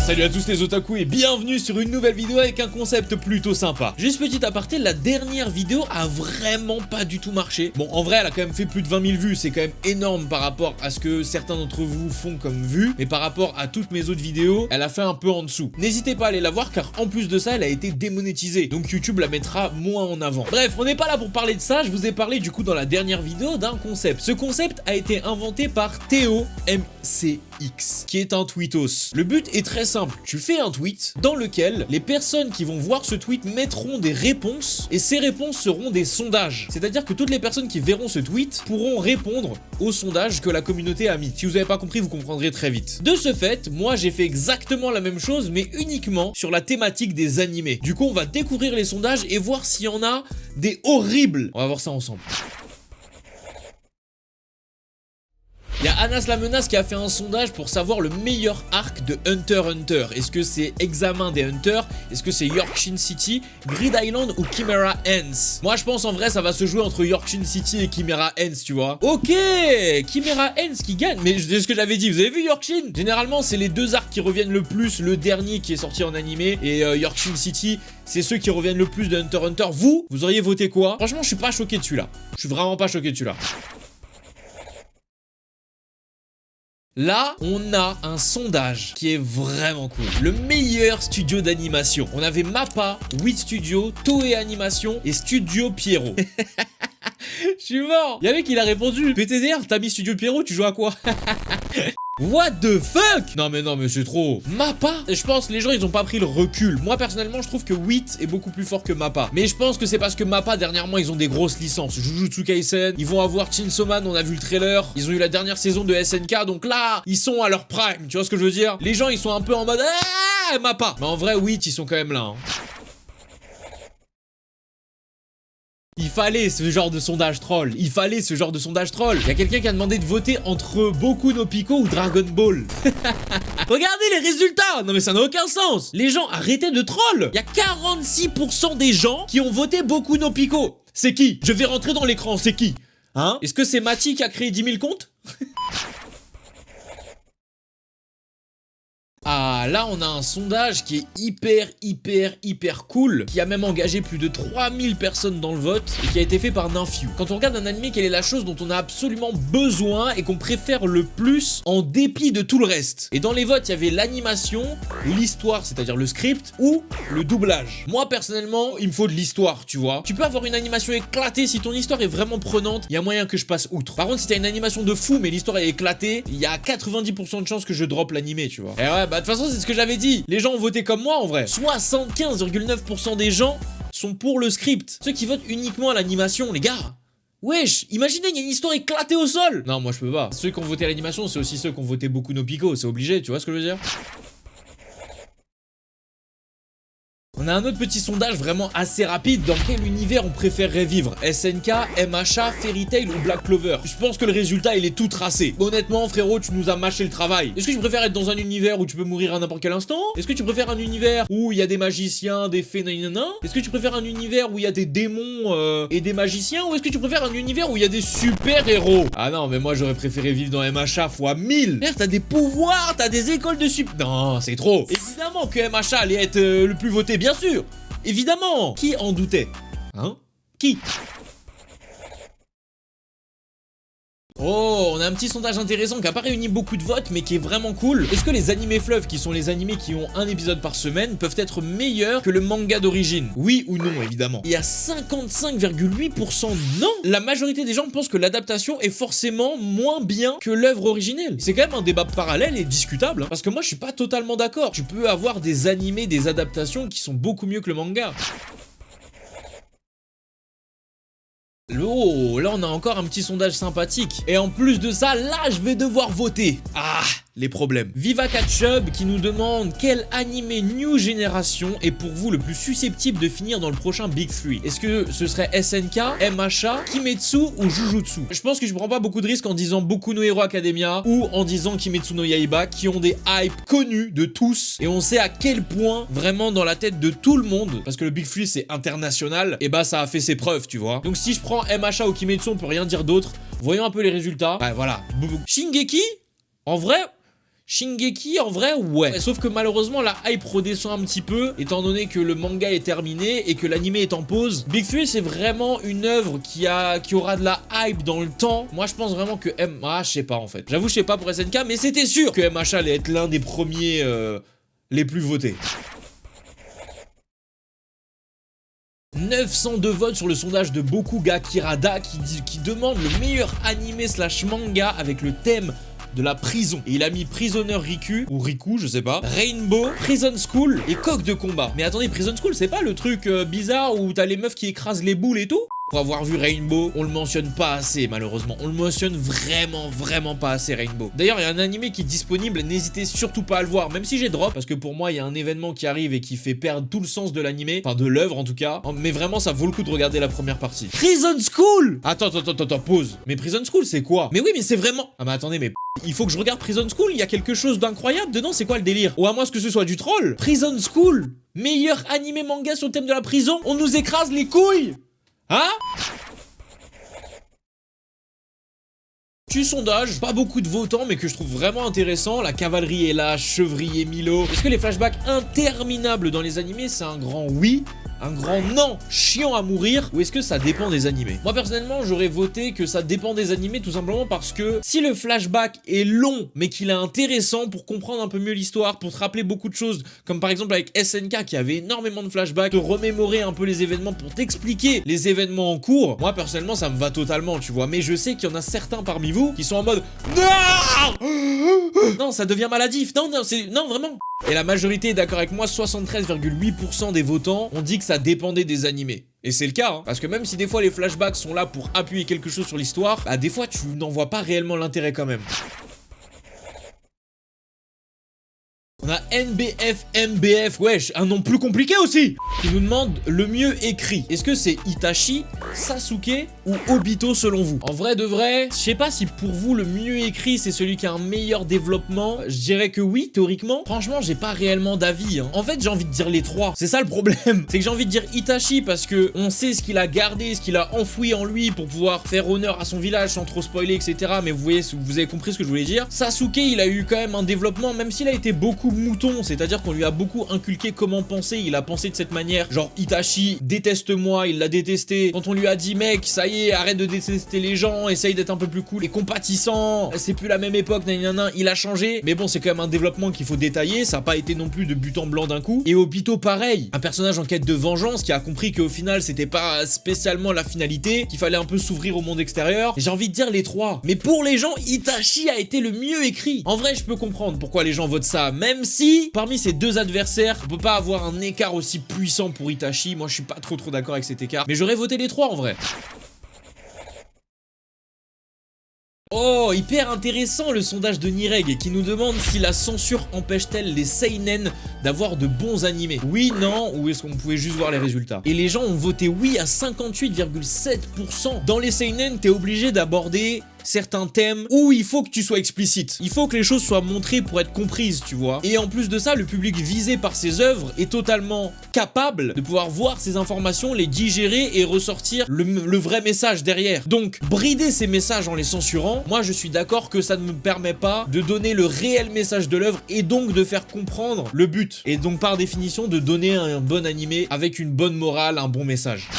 Salut à tous les otaku et bienvenue sur une nouvelle vidéo avec un concept plutôt sympa. Juste petit aparté, la dernière vidéo a vraiment pas du tout marché. Bon, en vrai, elle a quand même fait plus de 20 000 vues, c'est quand même énorme par rapport à ce que certains d'entre vous font comme vues, mais par rapport à toutes mes autres vidéos, elle a fait un peu en dessous. N'hésitez pas à aller la voir car en plus de ça, elle a été démonétisée, donc YouTube la mettra moins en avant. Bref, on n'est pas là pour parler de ça, je vous ai parlé du coup dans la dernière vidéo d'un concept. Ce concept a été inventé par Théo MCX, qui est un tweetos. Le but est très simple, tu fais un tweet dans lequel les personnes qui vont voir ce tweet mettront des réponses et ces réponses seront des sondages. C'est-à-dire que toutes les personnes qui verront ce tweet pourront répondre aux sondages que la communauté a mis. Si vous n'avez pas compris, vous comprendrez très vite. De ce fait, moi j'ai fait exactement la même chose mais uniquement sur la thématique des animés. Du coup, on va découvrir les sondages et voir s'il y en a des horribles. On va voir ça ensemble. Il y a Anas la menace qui a fait un sondage pour savoir le meilleur arc de Hunter x Hunter. Est-ce que c'est Examen des Hunters? Est-ce que c'est Yorkshire City, Grid Island ou Chimera Ants? Moi je pense en vrai ça va se jouer entre Yorkshire City et Chimera Ants, tu vois. Ok, Chimera Ants qui gagne. Mais c'est ce que j'avais dit, vous avez vu Yorkshire? Généralement c'est les deux arcs qui reviennent le plus. Le dernier qui est sorti en animé et Yorkshire City, c'est ceux qui reviennent le plus de Hunter x Hunter. Vous auriez voté quoi? Franchement je suis pas choqué de celui-là. Je suis vraiment pas choqué de celui-là. Là, on a un sondage qui est vraiment cool. Le meilleur studio d'animation. On avait Mappa, WIT Studio, Toei Animation et Studio Pierrot. Je suis mort. Il y a un mec qui a répondu: PTDR, t'as mis Studio Pierrot, tu joues à quoi? What the fuck? Non mais c'est trop. Mappa? Je pense que les gens ils ont pas pris le recul. Moi personnellement je trouve que WIT est beaucoup plus fort que Mappa. Mais je pense que c'est parce que Mappa dernièrement ils ont des grosses licences. Jujutsu Kaisen, ils vont avoir Chainsaw Man, on a vu le trailer. Ils ont eu la dernière saison de SNK, donc là ils sont à leur prime. Tu vois ce que je veux dire? Les gens ils sont un peu en mode Mappa. Mais en vrai WIT ils sont quand même là. Il fallait ce genre de sondage troll. Il fallait ce genre de sondage troll. Il y a quelqu'un qui a demandé de voter entre Boku no Pico ou Dragon Ball. Regardez les résultats. Non mais ça n'a aucun sens. Les gens, arrêtez de troll. Il y a 46% des gens qui ont voté Boku no Pico. C'est qui? Je vais rentrer dans l'écran, c'est qui? Hein? Est-ce que c'est Mati qui a créé 10 000 comptes? Ah, là on a un sondage qui est hyper cool, qui a même engagé plus de 3000 personnes dans le vote et qui a été fait par Ninfew. Quand on regarde un animé, quelle est la chose dont on a absolument besoin et qu'on préfère le plus en dépit de tout le reste? Et dans les votes, il y avait l'animation, l'histoire, c'est-à-dire le script, ou le doublage. Moi personnellement, il me faut de l'histoire, tu vois. Tu peux avoir une animation éclatée, si ton histoire est vraiment prenante, il y a moyen que je passe outre. Par contre, si t'as une animation de fou mais l'histoire est éclatée, il y a 90% de chances que je drop l'animé, tu vois. Et ouais, bah de toute façon c'est ce que j'avais dit. Les gens ont voté comme moi en vrai. 75,9% des gens sont pour le script. Ceux qui votent uniquement à l'animation, les gars. Wesh, imaginez, il y a une histoire éclatée au sol. Non, moi je peux pas. Ceux qui ont voté à l'animation, c'est aussi ceux qui ont voté Boku no Pico. C'est obligé, tu vois ce que je veux dire? On a un autre petit sondage vraiment assez rapide. Dans quel univers on préférerait vivre? SNK, MHA, Fairy Tail ou Black Clover? Je pense que le résultat il est tout tracé. Honnêtement frérot, tu nous as mâché le travail. Est-ce que tu préfères être dans un univers où tu peux mourir à n'importe quel instant? Est-ce que tu préfères un univers où il y a des magiciens, des fées, nanana? Est-ce que tu préfères un univers où il y a des démons et des magiciens? Ou est-ce que tu préfères un univers où il y a des super héros? Ah non, mais moi j'aurais préféré vivre dans MHA fois 1000. Merde, t'as des pouvoirs, t'as des écoles de Non, c'est trop. Évidemment que MHA allait être le plus voté, bien sûr. Évidemment. Qui en doutait? Hein? Qui? Oh, on a un petit sondage intéressant qui n'a pas réuni beaucoup de votes mais qui est vraiment cool. Est-ce que les animés fleuves, qui sont les animés qui ont un épisode par semaine, peuvent être meilleurs que le manga d'origine? Oui ou non, évidemment. Il y a 55,8% non. La majorité des gens pensent que l'adaptation est forcément moins bien que l'œuvre originelle. C'est quand même un débat parallèle et discutable, hein, parce que moi je suis pas totalement d'accord. Tu peux avoir des animés, des adaptations qui sont beaucoup mieux que le manga. Oh, là on a encore un petit sondage sympathique. Et en plus de ça, là je vais devoir voter. Ah, les problèmes. Viva Ketchup qui nous demande quel animé new génération est pour vous le plus susceptible de finir dans le prochain Big 3. Est-ce que ce serait SNK, MHA, Kimetsu ou Jujutsu? Je pense que je prends pas beaucoup de risques en disant Boku no Hero Academia ou en disant Kimetsu no Yaiba, qui ont des hypes connus de tous et on sait à quel point vraiment dans la tête de tout le monde, parce que le Big 3 c'est international, et bah ça a fait ses preuves, tu vois. Donc si je prends MHA ou Kimetsu, on peut rien dire d'autre. Voyons un peu les résultats. Ouais, voilà. Shingeki, en vrai, Shingeki, en vrai, ouais. Sauf que malheureusement, la hype redescend un petit peu, étant donné que le manga est terminé et que l'anime est en pause. Big 3, c'est vraiment une œuvre qui aura de la hype dans le temps. Moi, je pense vraiment que je sais pas, en fait. J'avoue, je sais pas pour SNK, mais c'était sûr que MHA allait être l'un des premiers les plus votés. 902 votes sur le sondage de Bokuga Kirada qui demande le meilleur animé / manga avec le thème de la prison. Et il a mis Prisoner Riku, ou Riku, je sais pas, Rainbow, Prison School et Coq de combat. Mais attendez, Prison School, c'est pas le truc bizarre où t'as les meufs qui écrasent les boules et tout? Pour avoir vu Rainbow, on le mentionne pas assez malheureusement. On le mentionne vraiment pas assez, Rainbow. D'ailleurs, il y a un animé qui est disponible, n'hésitez surtout pas à le voir, même si j'ai drop, parce que pour moi, il y a un événement qui arrive et qui fait perdre tout le sens de l'animé, enfin de l'œuvre en tout cas. Mais vraiment, ça vaut le coup de regarder la première partie. Prison School! Attends, pause. Mais Prison School, c'est quoi? Mais oui, mais c'est vraiment... Ah mais attendez, mais il faut que je regarde Prison School, il y a quelque chose d'incroyable dedans, c'est quoi le délire? Ou à moins que ce soit du troll? Prison School! Meilleur animé manga sur le thème de la prison? On nous écrase les couilles! Hein? Petit sondage, pas beaucoup de votants mais que je trouve vraiment intéressant. La cavalerie est là, Chevrier, Milo. Est-ce que les flashbacks interminables dans les animés c'est un grand oui, un grand non, chiant à mourir, ou est-ce que ça dépend des animés? Moi personnellement j'aurais voté que ça dépend des animés tout simplement parce que si le flashback est long mais qu'il est intéressant pour comprendre un peu mieux l'histoire, pour te rappeler beaucoup de choses, comme par exemple avec SNK qui avait énormément de flashbacks, te remémorer un peu les événements pour t'expliquer les événements en cours, moi personnellement ça me va totalement, tu vois, mais je sais qu'il y en a certains parmi vous qui sont en mode non, ça devient maladif, non vraiment. Et la majorité est d'accord avec moi, 73,8% des votants ont dit que ça dépendait des animés. Et c'est le cas, hein, parce que même si des fois les flashbacks sont là pour appuyer quelque chose sur l'histoire, bah des fois tu n'en vois pas réellement l'intérêt quand même. On a NBF, wesh, un nom plus compliqué aussi, qui nous demande le mieux écrit. Est-ce que c'est Itachi, Sasuke ou Obito selon vous? En vrai de vrai, je sais pas si pour vous le mieux écrit c'est celui qui a un meilleur développement. Je dirais que oui, théoriquement. Franchement, j'ai pas réellement d'avis. Hein. En fait, j'ai envie de dire les trois. C'est ça le problème. C'est que j'ai envie de dire Itachi parce que on sait ce qu'il a gardé, ce qu'il a enfoui en lui pour pouvoir faire honneur à son village sans trop spoiler, etc. Mais vous voyez, vous avez compris ce que je voulais dire. Sasuke, il a eu quand même un développement, même s'il a été beaucoup mouton, c'est-à-dire qu'on lui a beaucoup inculqué comment penser, il a pensé de cette manière, genre Itachi, déteste-moi, il l'a détesté, quand on lui a dit mec, ça y est, arrête de détester les gens, essaye d'être un peu plus cool et compatissant, c'est plus la même époque, nanana, il a changé, mais bon, c'est quand même un développement qu'il faut détailler, ça n'a pas été non plus de but en blanc d'un coup, et Obito pareil, un personnage en quête de vengeance qui a compris qu'au final, c'était pas spécialement la finalité, qu'il fallait un peu s'ouvrir au monde extérieur, j'ai envie de dire les trois, mais pour les gens, Itachi a été le mieux écrit. En vrai, je peux comprendre pourquoi les gens votent ça, même si, parmi ces deux adversaires, on peut pas avoir un écart aussi puissant pour Itachi. Moi, je suis pas trop d'accord avec cet écart. Mais j'aurais voté les trois en vrai. Oh, hyper intéressant le sondage de Nireg qui nous demande si la censure empêche-t-elle les seinen d'avoir de bons animés. Oui, non, ou est-ce qu'on pouvait juste voir les résultats? Et les gens ont voté oui à 58,7%. Dans les seinen, t'es obligé d'aborder certains thèmes où il faut que tu sois explicite. Il faut que les choses soient montrées pour être comprises, tu vois. Et en plus de ça, le public visé par ces œuvres est totalement capable de pouvoir voir ces informations, les digérer et ressortir le vrai message derrière. Donc, brider ces messages en les censurant, moi je suis d'accord que ça ne me permet pas de donner le réel message de l'œuvre et donc de faire comprendre le but. Et donc par définition de donner un bon animé avec une bonne morale, un bon message.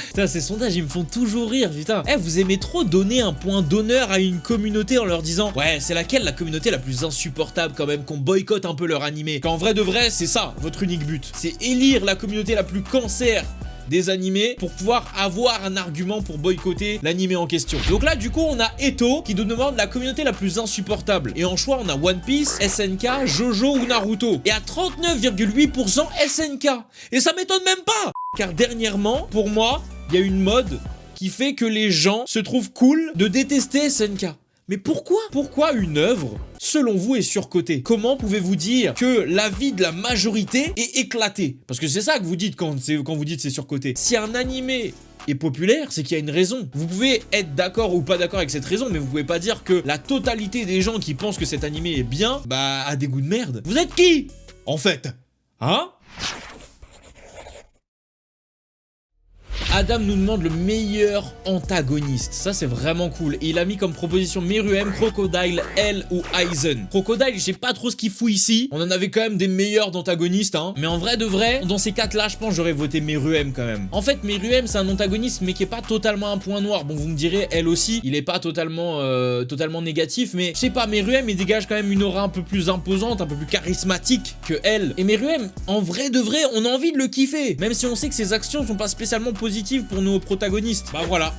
Putain, ces sondages ils me font toujours rire, putain. Eh, vous aimez trop donner un point d'honneur à une communauté en leur disant ouais, c'est laquelle la communauté la plus insupportable quand même, qu'on boycotte un peu leur animé. Qu'en vrai de vrai, c'est ça, votre unique but. C'est élire la communauté la plus cancer des animés pour pouvoir avoir un argument pour boycotter l'animé en question. Donc là du coup on a Eto qui nous demande la communauté la plus insupportable et en choix on a One Piece, SNK, Jojo ou Naruto et à 39,8% SNK et ça m'étonne même pas car dernièrement pour moi il y a une mode qui fait que les gens se trouvent cool de détester SNK. Mais pourquoi? Pourquoi une œuvre, selon vous, est surcotée? Comment pouvez-vous dire que l'avis de la majorité est éclaté? Parce que c'est ça que vous dites quand vous dites c'est surcoté. Si un animé est populaire, c'est qu'il y a une raison. Vous pouvez être d'accord ou pas d'accord avec cette raison, mais vous pouvez pas dire que la totalité des gens qui pensent que cet animé est bien, bah, a des goûts de merde. Vous êtes qui? En fait. Hein? Adam nous demande le meilleur antagoniste. Ça, c'est vraiment cool. Et il a mis comme proposition Meruem, Crocodile, L ou Aizen. Crocodile, je sais pas trop ce qu'il fout ici. On en avait quand même des meilleurs d'antagonistes, hein. Mais en vrai de vrai, dans ces 4-là, je pense que j'aurais voté Meruem quand même. En fait, Meruem, c'est un antagoniste, mais qui est pas totalement un point noir. Bon, vous me direz, elle aussi, il est pas totalement négatif, mais je sais pas, Meruem, il dégage quand même une aura un peu plus imposante, un peu plus charismatique que elle. Et Meruem, en vrai de vrai, on a envie de le kiffer. Même si on sait que ses actions sont pas spécialement positives pour nos protagonistes. Bah voilà.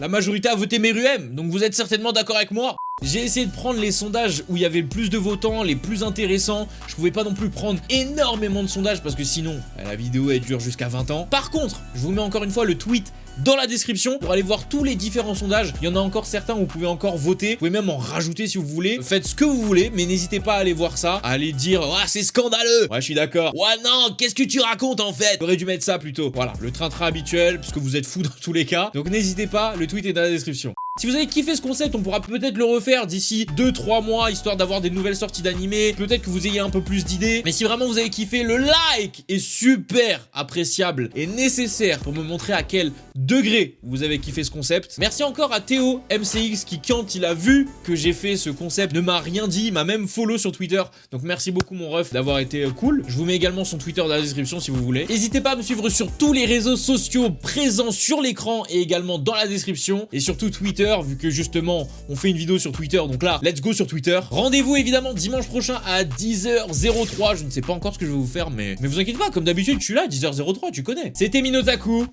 La majorité a voté Meruem, donc vous êtes certainement d'accord avec moi. J'ai essayé de prendre les sondages où il y avait le plus de votants, les plus intéressants. Je pouvais pas non plus prendre énormément de sondages parce que sinon, la vidéo elle dure jusqu'à 20 ans. Par contre, je vous mets encore une fois le tweet dans la description pour aller voir tous les différents sondages. Il y en a encore certains où vous pouvez encore voter. Vous pouvez même en rajouter si vous voulez. Faites ce que vous voulez, mais n'hésitez pas à aller voir ça, à aller dire « Ah, c'est scandaleux !» Ouais, je suis d'accord. « Ouais, non, qu'est-ce que tu racontes en fait ?» J'aurais dû mettre ça plutôt. Voilà, le train-train habituel, puisque vous êtes fous dans tous les cas. Donc n'hésitez pas, le tweet est dans la description. Si vous avez kiffé ce concept, on pourra peut-être le refaire d'ici 2-3 mois, histoire d'avoir des nouvelles sorties d'animés. Peut-être que vous ayez un peu plus d'idées. Mais si vraiment vous avez kiffé, le like est super appréciable et nécessaire pour me montrer à quel degré vous avez kiffé ce concept. Merci encore à Théo MCX qui, quand il a vu que j'ai fait ce concept, ne m'a rien dit, m'a même follow sur Twitter. Donc merci beaucoup mon ref d'avoir été cool. Je vous mets également son Twitter dans la description si vous voulez. N'hésitez pas à me suivre sur tous les réseaux sociaux présents sur l'écran et également dans la description. Et surtout Twitter, vu que justement on fait une vidéo sur Twitter, donc là let's go sur Twitter. Rendez-vous évidemment dimanche prochain à 10h03. Je ne sais pas encore ce que je vais vous faire, mais vous inquiétez pas, comme d'habitude je suis là à 10h03, tu connais. C'était Minotaku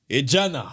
et Jana.